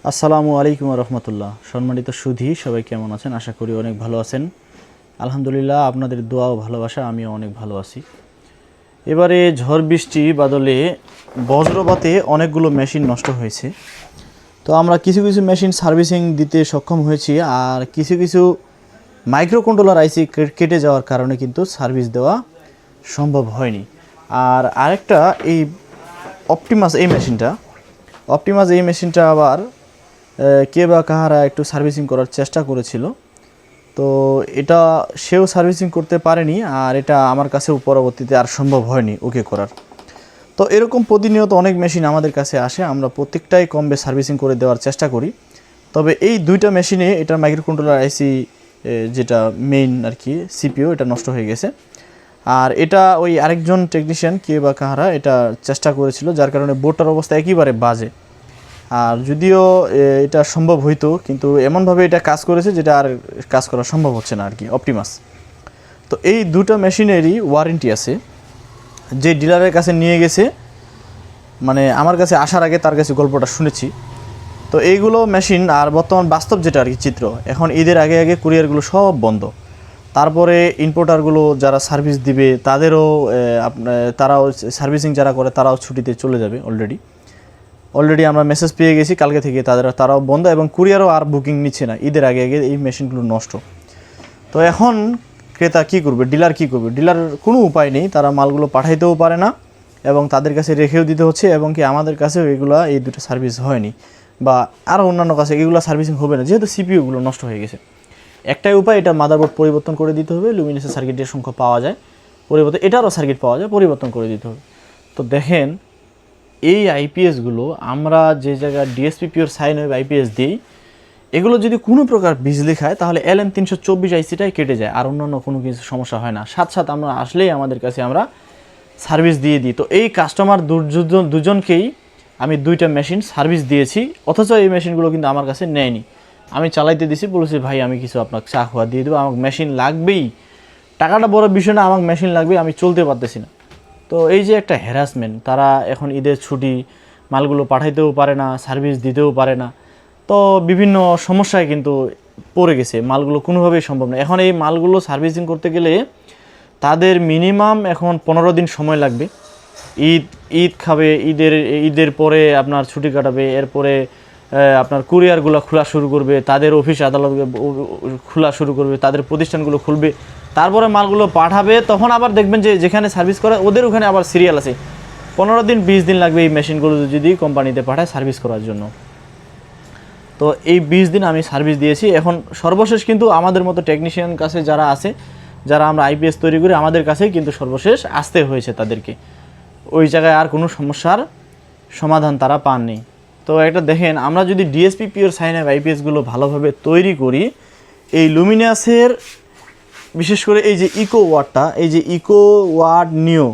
আসসালামু আলাইকুম রহমতুল্লাহ। সম্মানিত সুধী সবাই কেমন আছেন? আশা করি অনেক ভালো আছেন। আলহামদুলিল্লাহ, আপনাদের দোয়া ও ভালোবাসা আমিও অনেক ভালো আছি। এবারে ঝড় বৃষ্টি বাদলে বজ্রপাতে অনেকগুলো মেশিন নষ্ট হয়েছে। তো আমরা কিছু কিছু মেশিন সার্ভিসিং দিতে সক্ষম হয়েছি, আর কিছু কিছু মাইক্রো কন্ট্রোলার আইসি কেটে যাওয়ার কারণে কিন্তু সার্ভিস দেওয়া সম্ভব হয়নি। আর আরেকটা এই অপটিমাস এই মেশিনটা আবার কে বা কাহারা একটু সার্ভিসিং করার চেষ্টা করেছিল, তো এটা সেও সার্ভিসিং করতে পারেনি, আর এটা আমার কাছেও পরবর্তীতে আর সম্ভব হয়নি ওকে করার। তো এরকম প্রতিনিয়ত অনেক মেশিন আমাদের কাছে আসে, আমরা প্রত্যেকটাই কম বেশ সার্ভিসিং করে দেওয়ার চেষ্টা করি। তবে এই দুইটা মেশিনে এটার মাইক্রো কন্ট্রোলার আইসি যেটা মেইন আর কি সিপিইউ, এটা নষ্ট হয়ে গেছে। আর এটা ওই আরেকজন টেকনিশিয়ান কে বা কাহারা এটা চেষ্টা করেছিল, যার কারণে বোর্ডটার অবস্থা একেবারে বাজে। আর যদিও এটা সম্ভব হইতো, কিন্তু এমনভাবে এটা কাজ করেছে যেটা আর কাজ করা সম্ভব হচ্ছে না আর কি অপটিমাস। তো এই দুটো মেশিনেরই ওয়ারেন্টি আছে। যে ডিলারের কাছে নিয়ে গেছে, মানে আমার কাছে আসার আগে তার কাছে গল্পটা শুনেছি। তো এইগুলো মেশিন আর বর্তমান বাস্তব যেটা আর কি চিত্র, এখন ঈদের আগে আগে কুরিয়ারগুলো সব বন্ধ। তারপরে ইম্পোর্টারগুলো যারা সার্ভিস দিবে তাদেরও তারাও সার্ভিসিং যারা করে তারাও ছুটিতে চলে যাবে। অলরেডি আমরা মেসেজ পেয়ে গেছি কালকে থেকে তারাও বন্ধ, এবং কুরিয়ারও আর বুকিং নিচ্ছে না। ঈদের আগে আগে এই মেশিনগুলো নষ্ট। তো এখন ক্রেতা কী করবে, ডিলার কী করবে? ডিলার কোনো উপায় নেই, তারা মালগুলো পাঠাইতেও পারে না এবং তাদের কাছে রেখেও দিতে হচ্ছে, এবং কি আমাদের কাছেও এই দুটো সার্ভিস হয়নি, বা আরও অন্যান্য কাছে এগুলো সার্ভিসিং হবে না, যেহেতু সিপিইউগুলো নষ্ট হয়ে গেছে। একটাই উপায়, এটা মাদারবোর্ড পরিবর্তন করে দিতে হবে। লুমিনাসের সার্কিটের সংখ্যা পাওয়া যায় পরিবর্তন, এটারও সার্কিট পাওয়া যায়, পরিবর্তন করে দিতে হবে। তো দেখেন, এই আইপিএসগুলো আমরা যে জায়গায় DSP pure sine wave IPS দিই, এগুলো যদি কোনো প্রকার বিজলি খায় তাহলে LM324 আইসিটাই কেটে যায়, আর অন্যান্য কোনো কিছু সমস্যা হয় না। সাথে আমরা আসলেই আমাদের কাছে আমরা সার্ভিস দিয়ে দিই। তো এই কাস্টমার দুজনকেই আমি দুইটা মেশিন সার্ভিস দিয়েছি, অথচ এই মেশিনগুলো কিন্তু আমার কাছে নেয়নি। আমি চালাইতে দিছি, বলেছি ভাই আমি কিছু আপনাকে চা খোয়া দিয়ে দেবো, আমাকে মেশিন লাগবেই, টাকাটা বড় বিষয় না, আমাকে মেশিন লাগবেই, আমি চলতে পারতেছি না। তো এই যে একটা হ্যারাসমেন্ট, তারা এখন ঈদের ছুটি, মালগুলো পাঠাইতেও পারে না, সার্ভিস দিতেও পারে না। তো বিভিন্ন সমস্যায় কিন্তু পড়ে গেছে, মালগুলো কোনোভাবেই সম্ভব না। এখন এই মালগুলো সার্ভিসিং করতে গেলে তাদের মিনিমাম এখন 15 দিন সময় লাগবে। ঈদ খাবে, ঈদের পরে আপনার ছুটি কাটাবে, এরপরে আপনার কুরিয়ারগুলো খোলা শুরু করবে, তাদের অফিস আদালত খোলা শুরু করবে, তাদের প্রতিষ্ঠানগুলো খুলবে, তারপরে মালগুলো পাঠাবে। তখন আবার দেখবেন যে যেখানে সার্ভিস করে ওদের ওখানে আবার সিরিয়াল আছে। 15 দিন 20 দিন লাগবে এই মেশিনগুলো যদি কোম্পানিতে পাঠায় সার্ভিস করার জন্য। তো এই 20 দিন আমি সার্ভিস দিয়েছি। এখন সর্বশেষ কিন্তু আমাদের মতো টেকনিশিয়ান কাছে যারা আছে, যারা আমরা আইপিএস তৈরি করি, আমাদের কাছেই কিন্তু সর্বশেষ আসতে হয়েছে তাদেরকে। ওই জায়গায় আর কোনো সমস্যার সমাধান তারা পাননি। তো একটা দেখেন, আমরা যদি ডিএসপি পিওর সাইন ওয়েভ আইপিএসগুলো ভালোভাবে তৈরি করি, এই লুমিনাসের বিশেষ করে এই যে ইকো ওয়াট নিও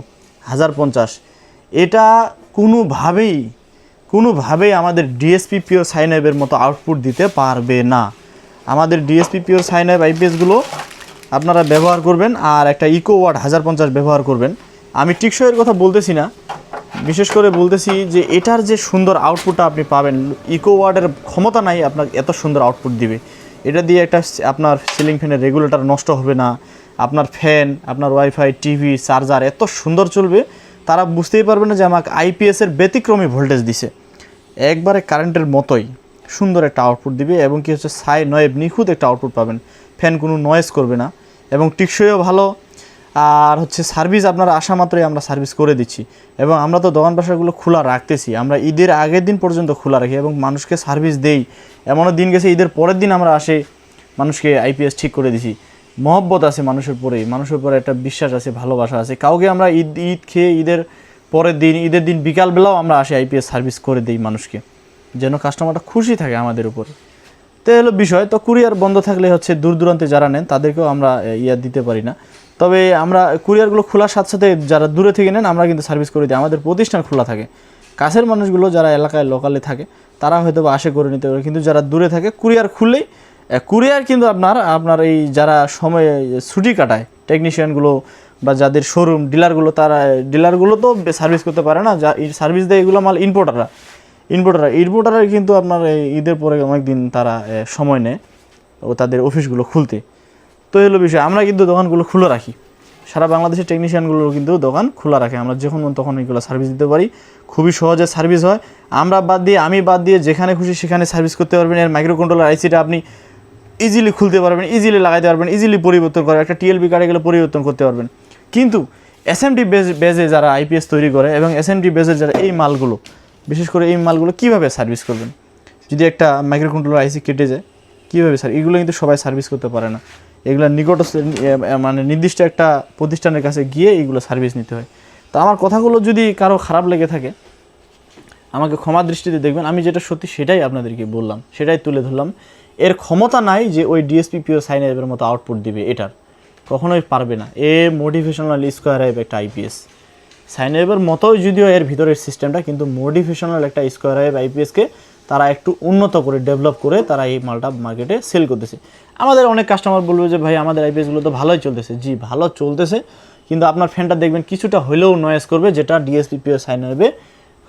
1050, এটা কোনোভাবেই আমাদের ডিএসপি পিওর সাইন ওয়েভের মতো আউটপুট দিতে পারবে না। আমাদের ডিএসপি পিওর সাইন ওয়েভ আইপিএসগুলো আপনারা ব্যবহার করবেন, আর একটা ইকো ওয়াট 1050 ব্যবহার করবেন। আমি টিকসইয়ের কথা বলতেছি না, বিশেষ করে বলতেছি যে এটার যে সুন্দর আউটপুটটা আপনি পাবেন, ইকো ওয়ার্ডের ক্ষমতা নাই আপনার এত সুন্দর আউটপুট দিবে। এটা দিয়ে একটা আপনার সিলিং ফ্যানের রেগুলেটর নষ্ট হবে না, আপনার ফ্যান, আপনার ওয়াইফাই, টিভি, চার্জার এত সুন্দর চলবে, তারা বুঝতেই পারবে না যে আমাকে আইপিএসের ব্যতিক্রমী ভোল্টেজ দিছে। একবারে কারেন্টের মতোই সুন্দর একটা আউটপুট দিবে, এবং কি হচ্ছে সাইন ওয়েভ নিখুঁত একটা আউটপুট পাবেন। ফ্যান কোনো নয়েজ করবে না, এবং টিকসইও ভালো। আর হচ্ছে সার্ভিস আপনারা আসা মাত্রই আমরা সার্ভিস করে দিচ্ছি, এবং আমরা তো দোকান বাসাগুলো খোলা রাখতেছি, আমরা ঈদের আগের দিন পর্যন্ত খোলা রাখি এবং মানুষকে সার্ভিস দেই। এমনও দিন গেছে ঈদের পরের দিন আমরা আসে মানুষকে আইপিএস ঠিক করে দিছি। মহব্বত আছে মানুষের পরে একটা বিশ্বাস আছে, ভালোবাসা আছে। কাউকে আমরা ঈদ খেয়ে ঈদের দিন বিকালবেলাও আমরা আসে আইপিএস সার্ভিস করে দিই মানুষকে, যেন কাস্টমারটা খুশি থাকে আমাদের উপরে। তো হলো বিষয়। তো কুরিয়ার বন্ধ থাকলে হচ্ছে দূর দূরান্তে যারা নেন তাদেরকেও আমরা দিতে পারি না। তবে আমরা কুরিয়ারগুলো খোলার সাথে সাথে যারা দূরে থেকে নেন আমরা কিন্তু সার্ভিস করে দিই, আমাদের প্রতিষ্ঠান খোলা থাকে। কাছের মানুষগুলো যারা এলাকায় লোকালে থাকে তারা হয়তো বা আসে করে নিতে পারে, কিন্তু যারা দূরে থাকে কুরিয়ার খুললেই কুরিয়ার কিন্তু আপনার এই যারা সময় ছুটি কাটায় টেকনিশিয়ানগুলো বা যাদের শোরুম ডিলারগুলো তো সার্ভিস করতে পারে না। যা সার্ভিস দেয় এগুলো মাল ইম্পোর্টাররা। ইনভার্টারের কিন্তু আপনার এই ঈদের পরে অনেক দিন তারা সময় নেয় ও তাদের অফিসগুলো খুলতে। তো হলো বিষয়, আমরা কিন্তু দোকানগুলো খুলে রাখি, সারা বাংলাদেশের টেকনিশিয়ানগুলো কিন্তু দোকান খোলা রাখে, আমরা যখন তখন এগুলো সার্ভিস দিতে পারি, খুবই সহজে সার্ভিস হয়। আমি বাদ দিয়ে যেখানে খুশি সেখানে সার্ভিস করতে পারবেন। এর মাইক্রো কন্ট্রোলার আইসিটা আপনি ইজিলি খুলতে পারবেন, ইজিলি লাগাইতে পারবেন, ইজিলি পরিবর্তন করে একটা টিএলবি কার্ডে গেলে পরিবর্তন করতে পারবেন। কিন্তু এসএমডি বেজে যারা আইপিএস তৈরি করে এবং এসএমডি বেজের যারা এই মালগুলো, বিশেষ করে এই মালগুলো কীভাবে সার্ভিস করবেন? যদি একটা মাইক্রো কন্ট্রোলার আইসি কেটে যায় কীভাবে এগুলো কিন্তু সবাই সার্ভিস করতে পারে না। এগুলো মানে নির্দিষ্ট একটা প্রতিষ্ঠানের কাছে গিয়ে এইগুলো সার্ভিস নিতে হয়। তো আমার কথাগুলো যদি কারো খারাপ লেগে থাকে আমাকে ক্ষমা দৃষ্টিতে দেখবেন, আমি যেটা সত্যি সেটাই আপনাদেরকে বললাম, সেটাই তুলে ধরলাম। এর ক্ষমতা নাই যে ওই ডিএসপি পিও সাইন ওয়েভের মতো আউটপুট দিবে, এটার কখনোই পারবে না। এ মোটিভেশনাল স্কোয়ার ওয়েভ একটা আইপিএস, সাইন ওয়েভের মতোই যদিও এর ভিতরের সিস্টেমটা, কিন্তু মোটিভেশনাল একটা স্কোয়ার ওয়েভ আইপিএসকে তারা একটু উন্নত করে ডেভেলপ করে তারা এই মালটা মার্কেটে সেল করতেছে। আমাদের অনেক কাস্টমার বলবে যে ভাই আমাদের আইপিএসগুলো তো ভালোই চলতেছে। জি, ভালো চলতেছে, কিন্তু আপনার ফ্যানটা দেখবেন কিছুটা হলেও নয়েজ করবে, যেটা ডিএসপি পিও সাইন ওয়েভে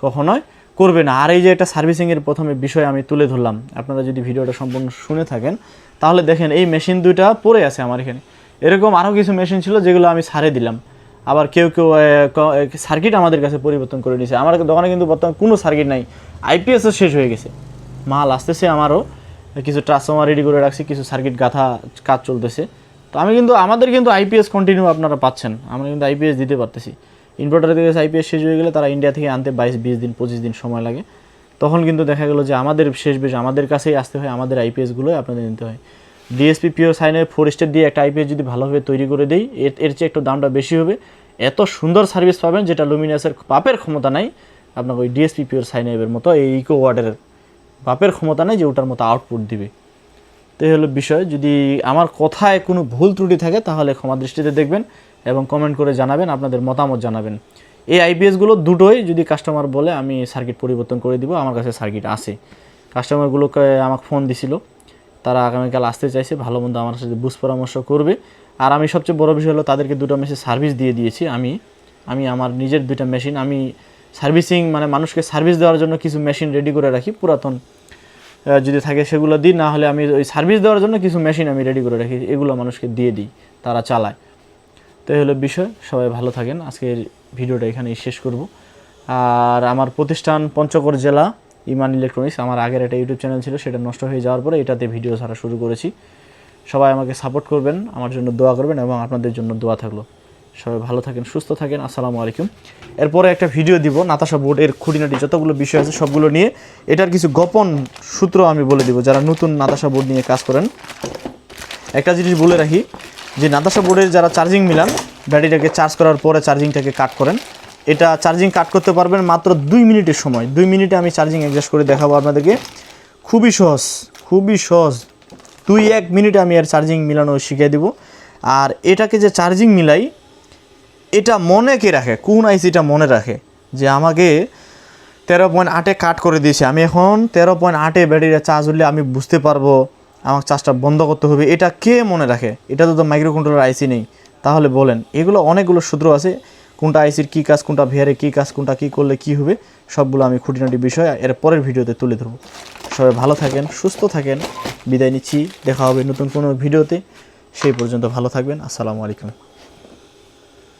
কখনোই করবে না। আর এই যে একটা সার্ভিসিংয়ের প্রথমে বিষয় আমি তুলে ধরলাম, আপনারা যদি ভিডিওটা সম্পূর্ণ শুনে থাকেন তাহলে দেখেন এই মেশিন দুইটা পড়ে আছে আমার এখানে। এরকম আরও কিছু মেশিন ছিল যেগুলো আমি ছাড়ে দিলাম, আবার কেউ সার্কিট আমাদের কাছে পরিবর্তন করে নিয়েছে। আমার দোকানে কিন্তু বর্তমানে কোনো সার্কিট নাই, আইপিএসও শেষ হয়ে গেছে, মাল আসতেছে, আমারও কিছু ট্রান্সফর্মার রেডি করে রাখছি, কিছু সার্কিট গাঁথা কাজ চলতেছে। তো আমাদের কিন্তু আইপিএস কন্টিনিউ আপনারা পাচ্ছেন, আমরা কিন্তু আইপিএস দিতে পারতেছি। ইনভার্টারের থেকে আইপিএস শেষ হয়ে গেলে তারা ইন্ডিয়া থেকে আনতে 22-20 দিন 25 দিন সময় লাগে, তখন কিন্তু দেখা গেলো যে আমাদের শেষ বেশ আমাদের কাছেই আসতে হয়, আমাদের আইপিএসগুলোই আপনাদের নিতে হয়। ডিএসপি পিও সাইনে 4 স্টেপ দিয়ে একটা আইপিএস যদি ভালোভাবে তৈরি করে দেই, এর চেয়ে একটু দামটা বেশি হবে, এত সুন্দর সার্ভিস পাবেন যেটা লুমিনাসের বাপের ক্ষমতা নাই আপনাকে ওই ডিএসপি পিওর সাইনের মতো এই ইকো ওয়ার্ডের বাপের ক্ষমতা নেই যে ওটার মতো আউটপুট দিবে। তো এই হলো বিষয়। যদি আমার কথায় কোনো ভুল ত্রুটি থাকে তাহলে ক্ষমা দৃষ্টিতে দেখবেন এবং কমেন্ট করে জানাবেন, আপনাদের মতামত জানাবেন। এই আইপিএসগুলো দুটোই যদি কাস্টমার বলে আমি সার্কিট পরিবর্তন করে দিব, আমার কাছে সার্কিট আছে। কাস্টমারগুলোকে আমাকে ফোন দিছিল, তারা আগামীকাল আসতে চাইছে, ভালো মন্দ আমার সাথে বুঝ পরামর্শ করবে। আর আমি সবচেয়ে বড় বিষয় হলো তাদেরকে 2টা মেশিন সার্ভিস দিয়ে দিয়েছি। আমি আমার নিজের 2টা মেশিন আমি সার্ভিসিং মানে মানুষকে সার্ভিস দেওয়ার জন্য কিছু মেশিন রেডি করে রাখি, পুরাতন যদি থাকে সেগুলো দিই, না হলে আমি ওই সার্ভিস দেওয়ার জন্য কিছু মেশিন আমি রেডি করে রাখি, এগুলো মানুষকে দিয়ে দিই, তারা চালায়। তো এই হলো বিষয়। সবাই ভালো থাকেন। আজকের ভিডিওটা এখানেই শেষ করব। আর আমার প্রতিষ্ঠান পঞ্চগড় জেলা ইমান ইলেকট্রনিক্স, আমার আগের একটা ইউটিউব চ্যানেল ছিল, সেটা নষ্ট হয়ে যাওয়ার পরে এটাতে ভিডিও ছাড়া শুরু করেছি। সবাই আমাকে সাপোর্ট করবেন, আমার জন্য দোয়া করবেন এবং আপনাদের জন্য দোয়া থাকলো। সবাই ভালো থাকেন, সুস্থ থাকেন। আসসালামু আলাইকুম। এরপরে একটা ভিডিও দিব নাতাশা বোর্ডের খুঁটিনাটি যতগুলো বিষয় আছে সবগুলো নিয়ে, এটার কিছু গোপন সূত্র আমি বলে দিব যারা নতুন নাতাশা বোর্ড নিয়ে কাজ করেন। একটা জিনিস বলে রাখি যে নাতাশা বোর্ডের যারা চার্জিং মিলান, ব্যাটারিটাকে চার্জ করার পরে চার্জিংটাকে কাট করেন, এটা চার্জিং কাট করতে পারবেন মাত্র 2 মিনিটের সময়। 2 মিনিটে আমি চার্জিং অ্যাডজাস্ট করে দেখাবো আপনাদেরকে, খুবই সহজ, খুবই সহজ। 2-1 মিনিটে আমি এর চার্জিং মিলানো শিখিয়ে দেবো। আর এটাকে যে চার্জিং মিলাই, এটা মনে কে রাখে, কোন আইসিটা মনে রাখে যে আমাকে 13.8-এ কাট করে দিয়েছে, আমি এখন 13.8-এ ব্যাটারিটা চার্জ হলে আমি বুঝতে পারবো আমার চার্জটা বন্ধ করতে হবে, এটা কে মনে রাখে? এটা তো মাইক্রো কন্ট্রোলার আইসি নেই। তাহলে বলেন, এগুলো অনেকগুলো সূত্র আছে, কোনটা আইসির কী কাজ, কোনটা ভিআরে কী কাজ, কোনটা কী করলে কী হবে, সবগুলো আমি খুঁটিনাটি বিষয় এর পরের ভিডিওতে তুলে ধরবো। সবাই ভালো থাকেন, সুস্থ থাকেন, বিদায় নিচ্ছি। দেখা হবে নতুন কোনো ভিডিওতে, সেই পর্যন্ত ভালো থাকবেন। আসসালামু আলাইকুম।